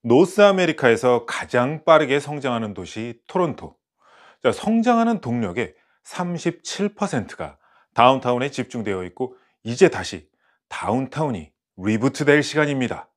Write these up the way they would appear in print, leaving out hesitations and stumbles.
노스 아메리카에서 가장 빠르게 성장하는 도시 토론토. 자, 성장하는 동력의 37%가 다운타운에 집중되어 있고, 이제 다시 다운타운이 리부트될 시간입니다.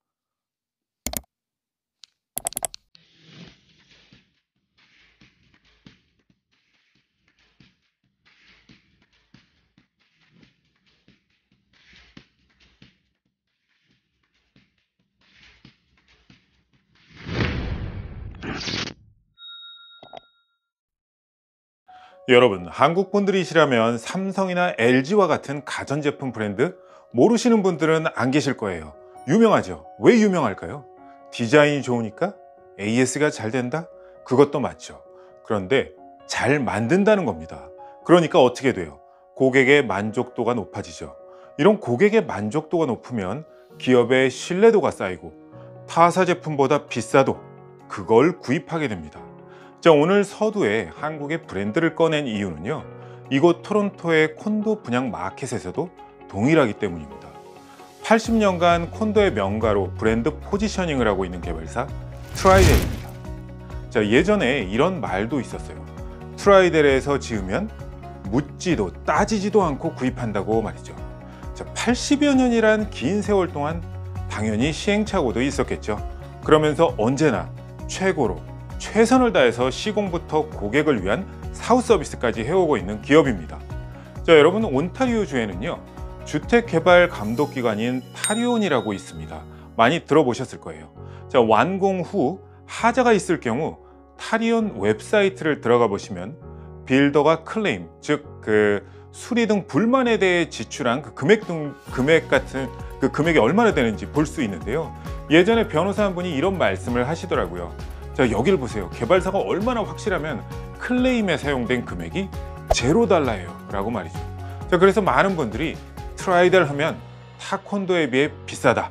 여러분, 한국 분들이시라면 삼성이나 LG와 같은 가전제품 브랜드 모르시는 분들은 안 계실 거예요. 유명하죠? 왜 유명할까요? 디자인이 좋으니까? AS가 잘 된다? 그것도 맞죠. 그런데 잘 만든다는 겁니다. 그러니까 어떻게 돼요? 고객의 만족도가 높아지죠. 이런 고객의 만족도가 높으면 기업의 신뢰도가 쌓이고, 타사 제품보다 비싸도 그걸 구입하게 됩니다. 자, 오늘 서두에 한국의 브랜드를 꺼낸 이유는요, 이곳 토론토의 콘도 분양 마켓에서도 동일하기 때문입니다. 80년간 콘도의 명가로 브랜드 포지셔닝을 하고 있는 개발사 트라이델입니다. 자, 예전에 이런 말도 있었어요. 트라이델에서 지으면 묻지도 따지지도 않고 구입한다고 말이죠. 자, 80여 년이란 긴 세월 동안 당연히 시행착오도 있었겠죠. 그러면서 언제나 최고로 최선을 다해서 시공부터 고객을 위한 사후 서비스까지 해오고 있는 기업입니다. 자, 여러분, 온타리오주에는요, 주택개발감독기관인 타리온이라고 있습니다. 많이 들어보셨을 거예요. 자, 완공 후 하자가 있을 경우 타리온 웹사이트를 들어가 보시면 빌더가 클레임, 즉 수리 등 불만에 대해 지출한 금액 같은 그 금액이 얼마나 되는지 볼 수 있는데요. 예전에 변호사 한 분이 이런 말씀을 하시더라고요. 자, 여기를 보세요. 개발사가 얼마나 확실하면 클레임에 사용된 금액이 $0예요 라고 말이죠. 자, 그래서 많은 분들이 트라이델 하면 타콘도에 비해 비싸다,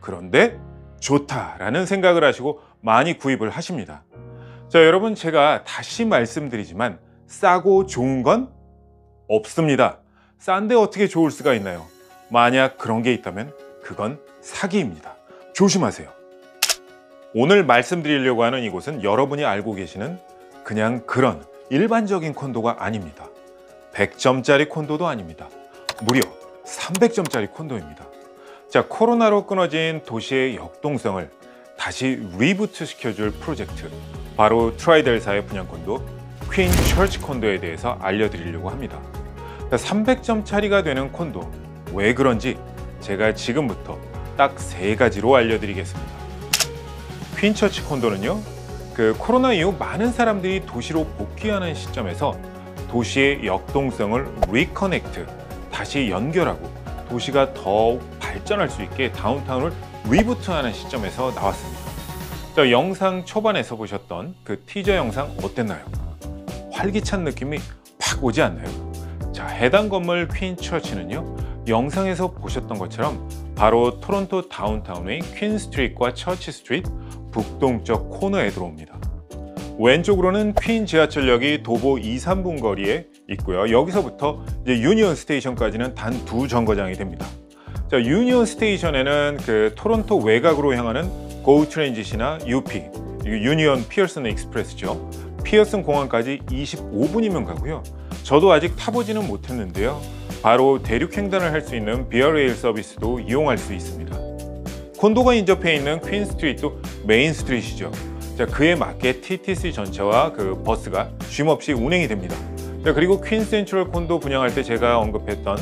그런데 좋다라는 생각을 하시고 많이 구입을 하십니다. 자, 여러분, 제가 다시 말씀드리지만 싸고 좋은 건 없습니다. 싼데 어떻게 좋을 수가 있나요? 만약 그런 게 있다면 그건 사기입니다. 조심하세요. 오늘 말씀드리려고 하는 이곳은 여러분이 알고 계시는 그냥 그런 일반적인 콘도가 아닙니다. 100점짜리 콘도도 아닙니다. 무려 300점짜리 콘도입니다. 자, 코로나로 끊어진 도시의 역동성을 다시 리부트 시켜줄 프로젝트, 바로 트라이델사의 분양콘도 퀸 처치 콘도에 대해서 알려드리려고 합니다. 300점짜리가 되는 콘도, 왜 그런지 제가 지금부터 딱 3가지로 알려드리겠습니다. 퀸 처치 콘도는요, 코로나 이후 많은 사람들이 도시로 복귀하는 시점에서 도시의 역동성을 리커넥트, 다시 연결하고 도시가 더욱 발전할 수 있게 다운타운을 리부트하는 시점에서 나왔습니다. 자, 영상 초반에서 보셨던 그 티저 영상 어땠나요? 활기찬 느낌이 팍 오지 않나요? 자, 해당 건물 퀸 처치는요, 영상에서 보셨던 것처럼 바로 토론토 다운타운의 퀸 스트리트과 처치 스트리트 북동쪽 코너에 들어옵니다. 왼쪽으로는 퀸 지하철역이 도보 2~3분 거리에 있고요. 여기서부터 이제 유니온 스테이션까지는 단 2정거장이 됩니다. 자, 유니온 스테이션에는 토론토 외곽으로 향하는 고우 트랜짓이나 UP, 유니온 피어슨 익스프레스죠. 피어슨 공항까지 25분이면 가고요. 저도 아직 타보지는 못했는데요. 바로 대륙 횡단을 할 수 있는 비어레일 서비스도 이용할 수 있습니다. 콘도가 인접해 있는 퀸 스트리트도 메인 스트리트이죠. 자, 그에 맞게 TTC 전차와 버스가 쉼없이 운행이 됩니다. 자, 그리고 퀸 센트럴 콘도 분양할 때 제가 언급했던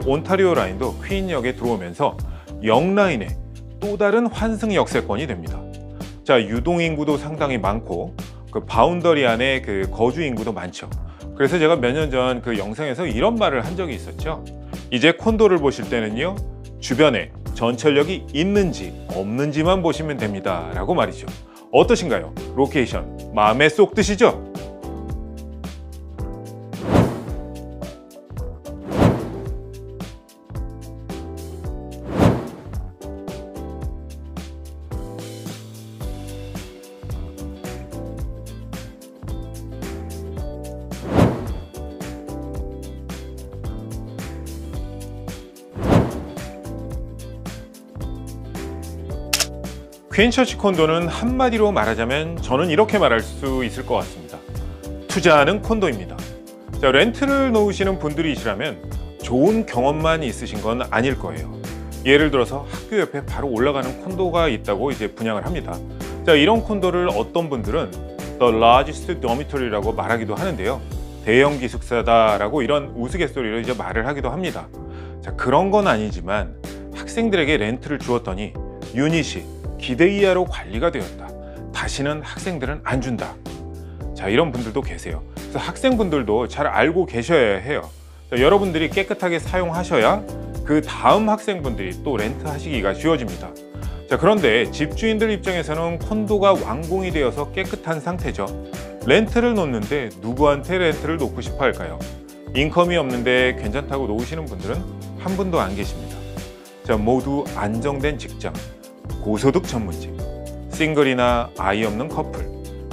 온타리오 라인도 퀸역에 들어오면서 역라인의 또 다른 환승 역세권이 됩니다. 자, 유동 인구도 상당히 많고 바운더리 안에 거주 인구도 많죠. 그래서 제가 몇 년 전 영상에서 이런 말을 한 적이 있었죠. 이제 콘도를 보실 때는요, 주변에 전철역이 있는지 없는지만 보시면 됩니다 라고 말이죠. 어떠신가요? 로케이션 마음에 쏙 드시죠? 퀸처치 콘도는 한마디로 말하자면 저는 이렇게 말할 수 있을 것 같습니다. 투자하는 콘도입니다. 자, 렌트를 놓으시는 분들이시라면 좋은 경험만 있으신 건 아닐 거예요. 예를 들어서 학교 옆에 바로 올라가는 콘도가 있다고 이제 분양을 합니다. 자, 이런 콘도를 어떤 분들은 The largest dormitory라고 말하기도 하는데요. 대형 기숙사다라고 이런 우스갯소리로 이제 말을 하기도 합니다. 자, 그런 건 아니지만 학생들에게 렌트를 주었더니 유닛이 기대 이하로 관리가 되었다. 다시는 학생들은 안 준다. 자, 이런 분들도 계세요. 그래서 학생분들도 잘 알고 계셔야 해요. 자, 여러분들이 깨끗하게 사용하셔야 그 다음 학생분들이 또 렌트 하시기가 쉬워집니다. 자, 그런데 집주인들 입장에서는 콘도가 완공이 되어서 깨끗한 상태죠. 렌트를 놓는데 누구한테 렌트를 놓고 싶어 할까요? 인컴이 없는데 괜찮다고 놓으시는 분들은 한 분도 안 계십니다. 자, 모두 안정된 직장, 고소득 전문직, 싱글이나 아이 없는 커플,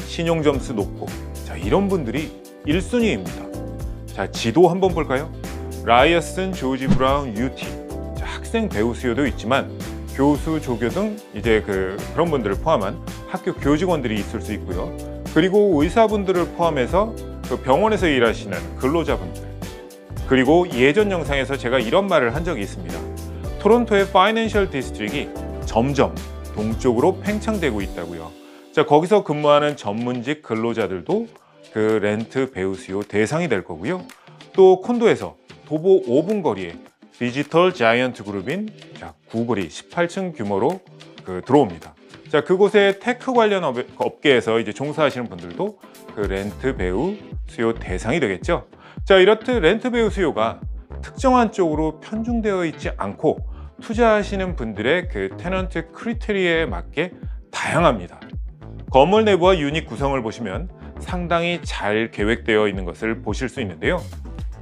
신용점수 높고, 자, 이런 분들이 1순위입니다. 자, 지도 한번 볼까요? 라이어슨 조지 브라운 UT. 자, 학생 배우 수요도 있지만 교수, 조교 등 이제 그런 분들을 포함한 학교 교직원들이 있을 수 있고요. 그리고 의사분들을 포함해서 그 병원에서 일하시는 근로자분들. 그리고 예전 영상에서 제가 이런 말을 한 적이 있습니다. 토론토의 파이낸셜 디스트릭이 점점 동쪽으로 팽창되고 있다고요. 자, 거기서 근무하는 전문직 근로자들도 그 렌트 배우 수요 대상이 될 거고요. 또 콘도에서 도보 5분 거리에 디지털 자이언트 그룹인 구글이 18층 규모로 들어옵니다. 자, 그곳에 테크 관련 업계에서 이제 종사하시는 분들도 그 렌트 배우 수요 대상이 되겠죠. 자, 이렇듯 렌트 배우 수요가 특정한 쪽으로 편중되어 있지 않고 투자하시는 분들의 그 테넌트 크리테리아에 맞게 다양합니다. 건물 내부와 유닛 구성을 보시면 상당히 잘 계획되어 있는 것을 보실 수 있는데요.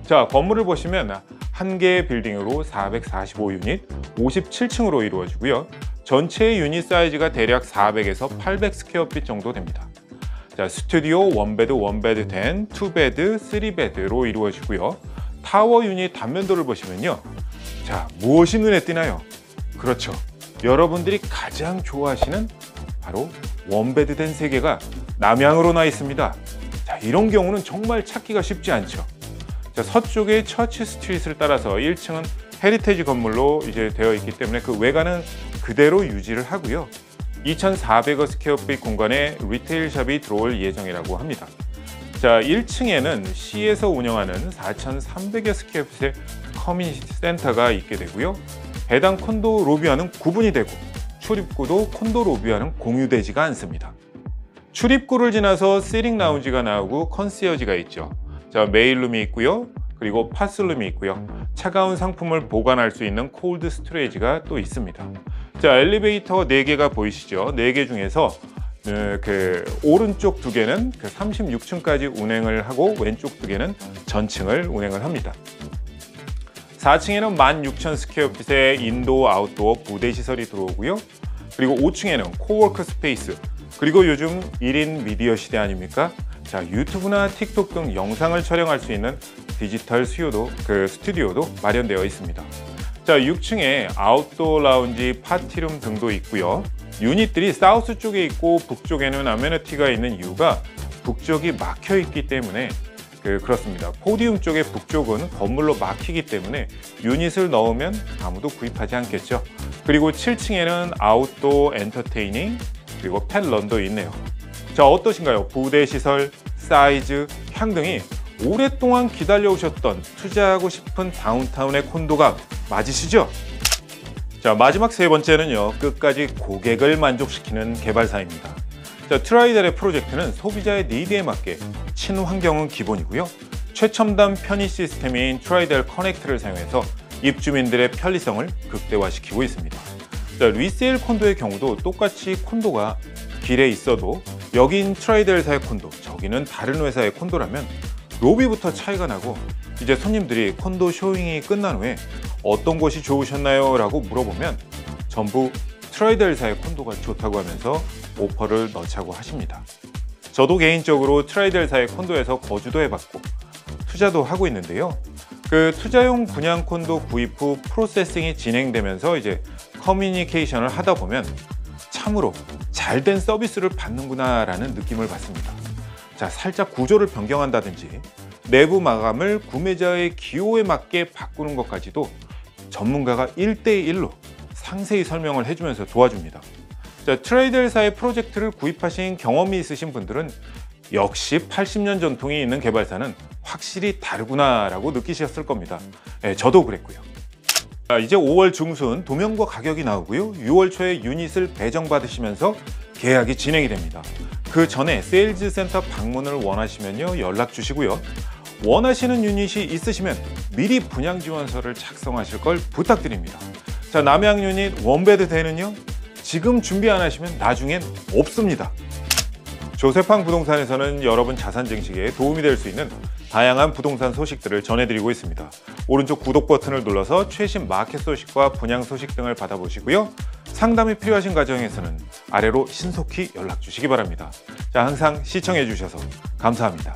자, 건물을 보시면 한 개의 빌딩으로 445유닛, 57층으로 이루어지고요. 전체 유닛 사이즈가 대략 400에서 800 스퀘어핏 정도 됩니다. 자, 스튜디오, 원베드, 원베드 10, 투베드, 3베드로 이루어지고요. 타워 유닛 단면도를 보시면요. 자, 무엇이 눈에 띄나요? 그렇죠. 여러분들이 가장 좋아하시는 바로 원베드 된 세계가 남향으로 나 있습니다. 자, 이런 경우는 정말 찾기가 쉽지 않죠. 자, 서쪽의 처치 스트릿을 따라서 1층은 헤리테지 건물로 이제 되어 있기 때문에 그 외관은 그대로 유지를 하고요. 2,400여 스퀘어핏 공간에 리테일 샵이 들어올 예정이라고 합니다. 자, 1층에는 시에서 운영하는 4,300여 스퀘어핏의 커뮤니티 센터가 있게 되고요. 해당 콘도 로비와는 구분이 되고 출입구도 콘도 로비와는 공유되지가 않습니다. 출입구를 지나서 시링 라운지가 나오고 컨시어지가 있죠. 자, 메일룸이 있고요. 그리고 파슬룸이 있고요. 차가운 상품을 보관할 수 있는 콜드 스토리지가 또 있습니다. 자, 엘리베이터 4개가 보이시죠? 4개 중에서 그 오른쪽 2개는 그 36층까지 운행을 하고 왼쪽 2개는 전층을 운행을 합니다. 4층에는 16,000 스퀘어핏의 인도어 아웃도어 부대 시설이 들어오고요. 그리고 5층에는 코워크 스페이스, 그리고 요즘 1인 미디어 시대 아닙니까? 자, 유튜브나 틱톡 등 영상을 촬영할 수 있는 디지털 스튜디오도 마련되어 있습니다. 자, 6층에 아웃도어 라운지, 파티룸 등도 있고요. 유닛들이 사우스 쪽에 있고 북쪽에는 아메니티가 있는 이유가 북쪽이 막혀 있기 때문에 그렇습니다. 포디움 쪽의 북쪽은 건물로 막히기 때문에 유닛을 넣으면 아무도 구입하지 않겠죠. 그리고 7층에는 아웃도어 엔터테이닝, 그리고 펫런도 있네요. 자, 어떠신가요? 부대 시설, 사이즈, 향 등이 오랫동안 기다려오셨던 투자하고 싶은 다운타운의 콘도가 맞으시죠? 자, 마지막 세 번째는요, 끝까지 고객을 만족시키는 개발사입니다. 자, 트라이델의 프로젝트는 소비자의 니드에 맞게 친환경은 기본이고요. 최첨단 편의 시스템인 트라이델 커넥트를 사용해서 입주민들의 편리성을 극대화시키고 있습니다. 자, 리세일 콘도의 경우도 똑같이 콘도가 길에 있어도 여긴 트라이델사의 콘도, 저기는 다른 회사의 콘도라면 로비부터 차이가 나고 이제 손님들이 콘도 쇼잉이 끝난 후에 어떤 곳이 좋으셨나요? 라고 물어보면 전부 트라이델사의 콘도가 좋다고 하면서 오퍼를 넣자고 하십니다. 저도 개인적으로 트라이델사의 콘도에서 거주도 해봤고 투자도 하고 있는데요. 그 투자용 분양 콘도 구입 후 프로세싱이 진행되면서 이제 커뮤니케이션을 하다 보면 참으로 잘된 서비스를 받는구나 라는 느낌을 받습니다. 자, 살짝 구조를 변경한다든지 내부 마감을 구매자의 기호에 맞게 바꾸는 것까지도 전문가가 1대1로 상세히 설명을 해주면서 도와줍니다. 자, 트레이드사의 프로젝트를 구입하신 경험이 있으신 분들은 역시 80년 전통이 있는 개발사는 확실히 다르구나 라고 느끼셨을 겁니다. 저도 그랬고요. 자, 이제 5월 중순 도면과 가격이 나오고요. 6월 초에 유닛을 배정받으시면서 계약이 진행이 됩니다. 그 전에 세일즈 센터 방문을 원하시면요, 연락 주시고요. 원하시는 유닛이 있으시면 미리 분양 지원서를 작성하실 걸 부탁드립니다. 자, 남양 유닛 원베드 대는요, 지금 준비 안 하시면 나중엔 없습니다. 조세팡 부동산에서는 여러분 자산 증식에 도움이 될 수 있는 다양한 부동산 소식들을 전해드리고 있습니다. 오른쪽 구독 버튼을 눌러서 최신 마켓 소식과 분양 소식 등을 받아보시고요. 상담이 필요하신 가정에서는 아래로 신속히 연락 주시기 바랍니다. 자, 항상 시청해 주셔서 감사합니다.